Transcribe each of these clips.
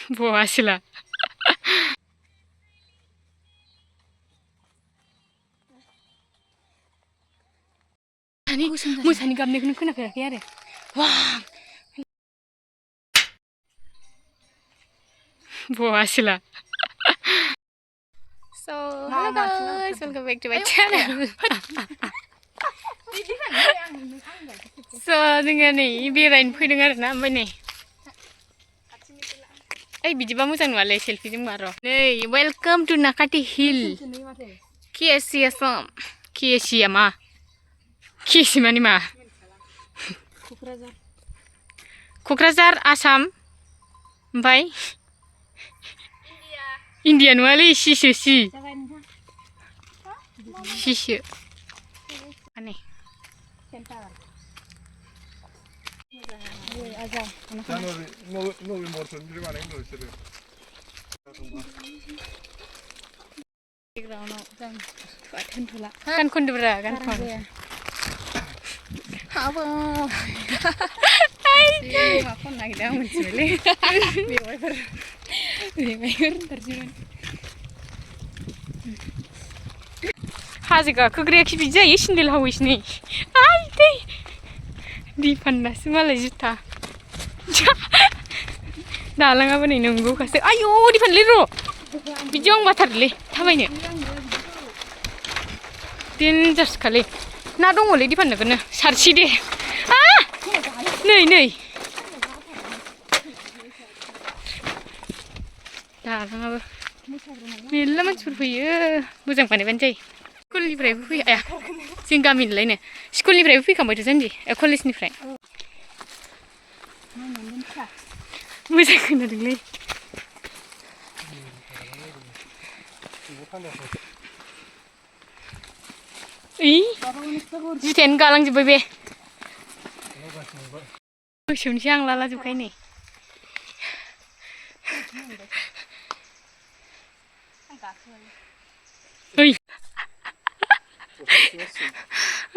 Buasila. Ani musani gamnaयखौनो खोनाफेराखै आरो wah Buasila. So hello guys, welcome back to my channel. So जोङो नै बेरायनो फैदों आरो ना ओमफ्राय नै ओइ बिदिबा मोजां नङालै सेलफि जों मार' नै welcome to Nakati hill KSC Assam KSC आ मा KSC माने मा क'क्राझार आसाम ओमफ्राय इन्डिया नङालै सिसो सिसो माने gan खनदोब्रा gan खन हाबा मा खन नागिरदों आं मिथिबायलै बेवाइफोर थारजिमोन हाजो गाखोग्रायाखि बिदि जायो सिन्देल हावैसो नै आइ दै दिफान्नासो मालाय जुथा दालाङाबो नै नंगौखासो आयौ दिफानलै र' बिदियाव आं बाथारोलै थाबायनो देन्जार्सखालै ना दङलै दिफान नोगोरनो सारसि दे नै दालाङाबो मेरला मानसिफोर फैयो मोजां बानायबानो जायो स्कुलनिफ्रायबो फैया जों गामिनिलायनो स्कुलनिफ्रायबो फैखांबायथ' जान्जि कलेजनिफ्राय मोजां खोनादोंलै जुथायानो गालांजोब्बाय बे गोसोमसो आं लालाजोबखायो नै ओइ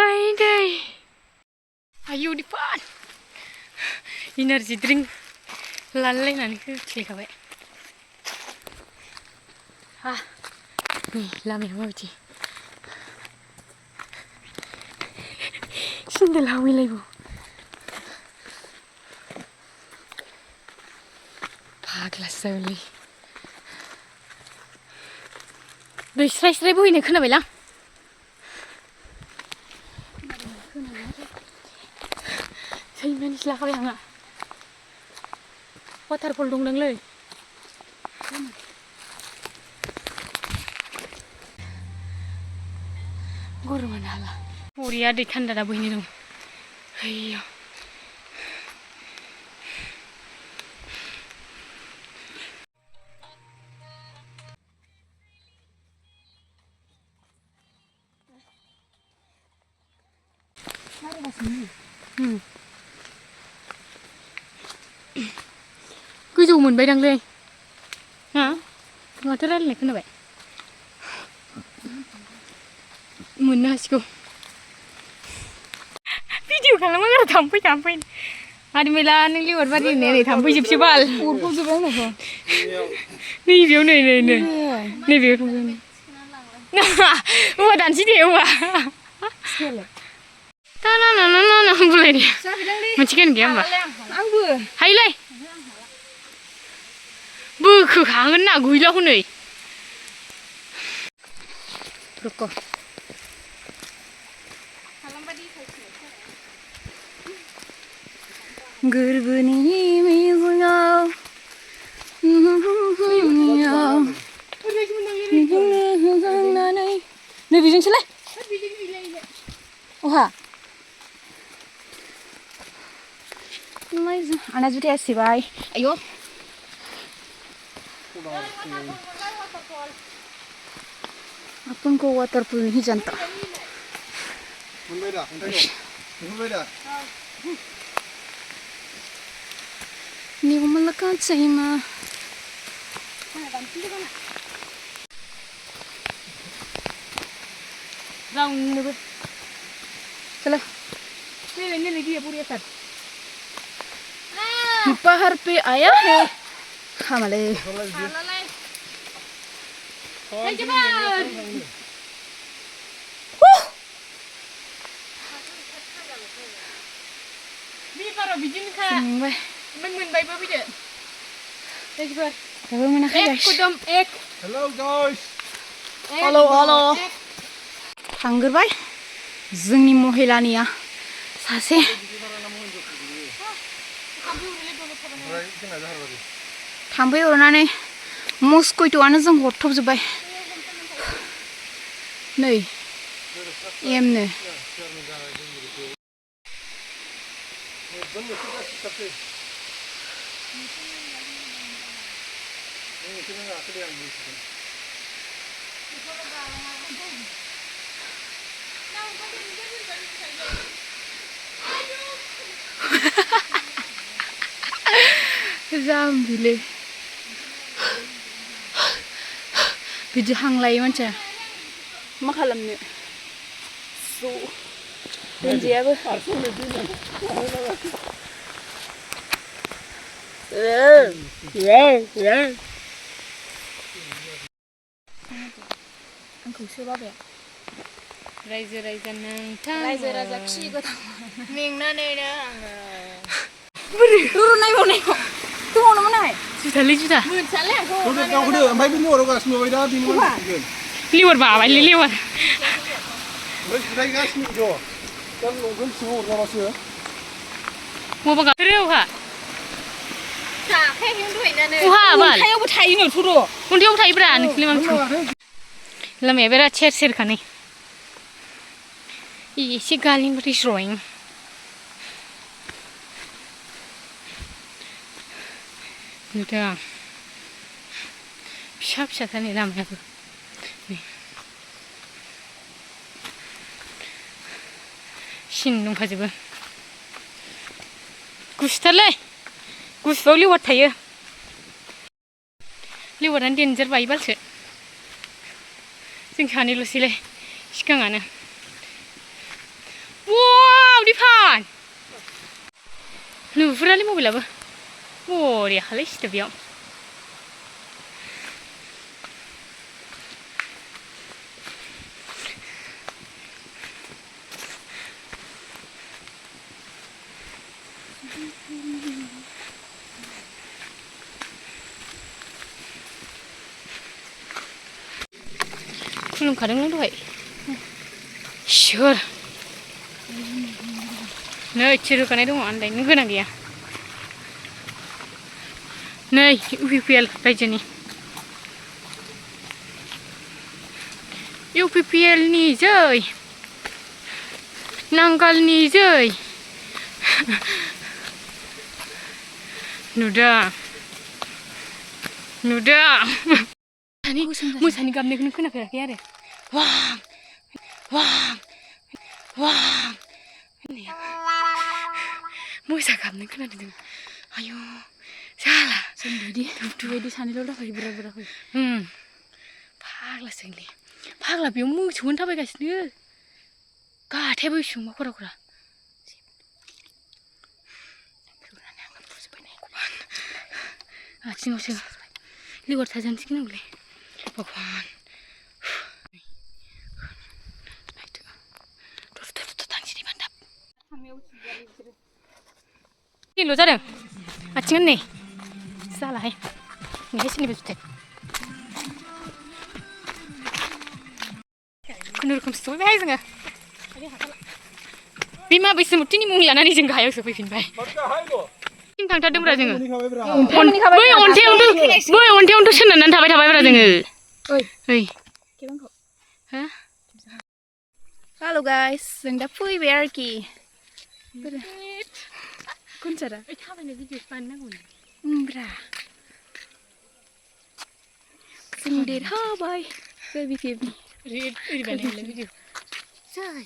आइ दै आयौ दिफान इनार्जि ड्रिंक लालायनानै होख्लायखाबाय नै लामाया माबायदि सिन्देल हावैलायबाव फाग्लासो जागोनलै दै स्राय स्राय बोहैनाय खोनाबायलां सैमानिसो लाखाबाय आंहा वाटारफल दंदांलै गरमानो हाला बरिया दै थान्दा दा बोहैनो दं हैया गोजौ मोनबायदांलै हा माथो रायलायनाय खोनाबाय मोननो हासिगौ भिडिअ खालामो आरो थांफै आरो मेला नों लिवारबारि होननाया नै थांफैजोबसै बाल अरफबजोब्बाय आंनाथ' नैबेयाव नैबेयाव थांफै औवा दानसै दे औवा ना बुंलायदे मोनसिगोन गैया होमबा आंबो हायोलै बोखोखागोन ना गैला हनै रुक' गोरबोनि मेगनाव नै बेजोंसोलै अहा आंना जुथाया सिबाय आयौ अपन को वाटरफल नहीं जानता nih melekat sehima round nih चलो ये dia पूरी असर पहाड़ पे आया है ข้ามาเลยไปจ้าบ้านมีปลาเราบิจินค่ะมันมึนไปเพื่อพี่เด็ดเด็กเพื่อนแต่ว่ามันน่าขยันกุดมเอก Hello guys. Hello थांगोरबाय जोंनि महिलानिया सासे थाम्फै अरनानै मस्कुइट'आनो जों हरथबजोब्बाय नै एमनो जाम्बिले बिदि हांलायो मानसिया मा खालामनो स' दोनजायाबो आंखौ सोबाबाय रायजो राजा नोंथां रायजो राजा खि गोथां मेंनानैनो आङो बोरै नायबाव दङनो मोनाय जुथालै जुथा मोनसालै आंखौ दावखौदो ओमफ्राय बे लिवाराव गासिनो बाय दा बिनि मानसिगोन लिवार बाबाय लिवार ओमफ्राय जिरायगासिनो ज' दा लंपेन्ट सिङाव हरजाबासो मबा गाखोरोहा जाखायाखै दहायनानो उहा बाल अन्थायावबो थायोनो थुर' अन्थायावबो थायोब्रा नोंसोरलाय मानसि लामाया बिराद सेर सेरखानि एसे गालिनिफ्राय स्र'यिं नुदों फिसा फिसाथार नै लामायाबो सिन दंखाजोबो गुसुथारलै गुसुआव लिवार थायो लिवारानो देन्जार बायोबालसो जों सानैल'सैलाय सिगाङानो वाव दिफान नुहुरालै मबाइलाबो बरियाखालै सिथो बेयाव खुलुमखादोंनो दहाय सोर नै थिर होखानाय दङ आन्दायनो गोनां गैया नै इउपिपिएल रायजोनि इउपिपिएलनि जै नांगालनि जै नुदों मोसानि गाबनायखौनो खोनाफेराखै आरो वां वां वां मोसा गाबनाय खोनादों जों आयौ जाला जों बिदि सानैल' दाखायो बुरा बुराखै फाग्लासो जोंलै फाग्ला बेयाव मोसौखौनो थाबायगासिनो गाथायाबो बेसेबांबा खरा खरा आथिङावसो लिवार थाजानोसै गिनांगौलै भगवान किल' जादों आथिङानो नै जालाहाय नैहाय सोरनिबा जुथाय खुनुरुखुम सहैबाय जोङो बे बैसोमुथिनि मुं लानानै जों गाहायावसो फैफिनबाय थांथारदोंब्रा जोङो बै अन्थायावनोथ' सोनारनानै थाबायब्रा जोङो ओइ हो हेल' गाइस जों दा फैबाय आरोखि कुनसारा थाबायनाय भिडिअ बानायनांगौ ब्रा जों देरहाबाय बेखेबनि ओरै बानायनाय भिडिअ जाय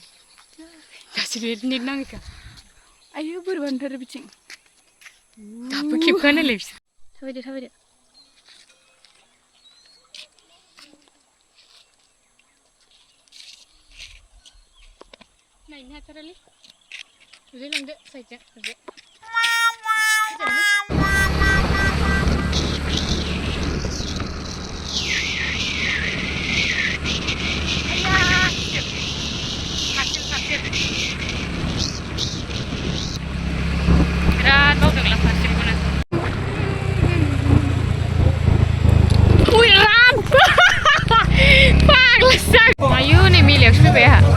दासो नेट नाङैखा आयौ बोरैबा नुथारो बिथिं दाबो खेबखानायलाय बिसोर थाबायदो नायनो हाथारालै ओरै लांदो साइडजों ओरै फैबाय आंहा